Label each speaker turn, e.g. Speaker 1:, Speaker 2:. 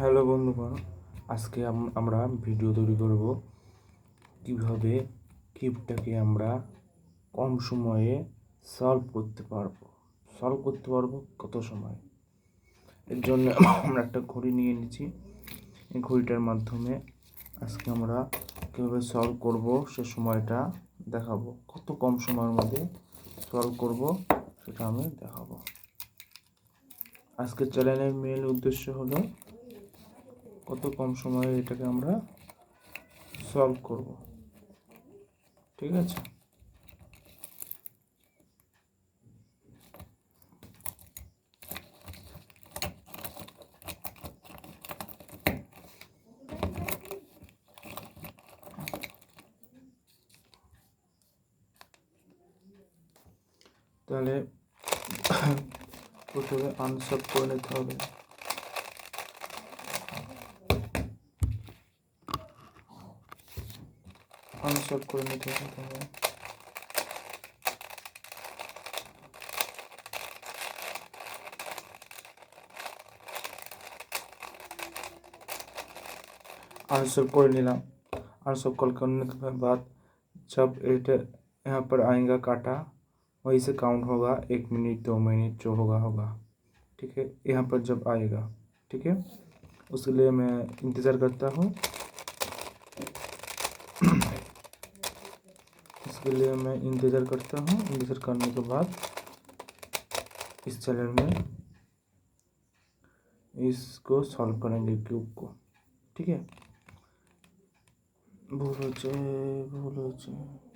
Speaker 1: Hello বন্ধুগণ, আজকে আমরা ভিডিও তৈরি করব কিভাবে কিউবটাকে আমরা কম সময়ে সলভ করতে পারবো কত সময়। এর জন্য আমরা একটা ঘড়ি নিয়ে নিচ্ছি। এই ঘড়িটার মাধ্যমে আজকে আমরা কীভাবে সলভ করব সে সময়টা দেখাবো। কত কম সময়ের মধ্যে সলভ করব সেটা আমি দেখাবো। আজকের চ্যানেলের মেন উদ্দেশ্য হলো কত কম সময়ে এটাকে আমরা সলভ করব। ঠিক আছে, তাহলে প্রথমে আনসলভ করে নিতে হবে। আনসলভ করে নিতে হবে। आंसर कर निलाम। आंसर कॉल करने के बाद जब एटा यहाँ पर आएगा काटा, वहीं से काउंट होगा 1 मिनट 2 मिनट जो होगा। ठीक है, यहाँ पर जब आएगा, ठीक है, उसके लिए मैं इंतज़ार करता हूँ। इसके लिए मैं इंतज़ार करता हूँ। इंतज़ार करने के बाद इस चैनल में इसको सॉल्व करेंगे क्यूब को। ठीक है, भूल हो जाए।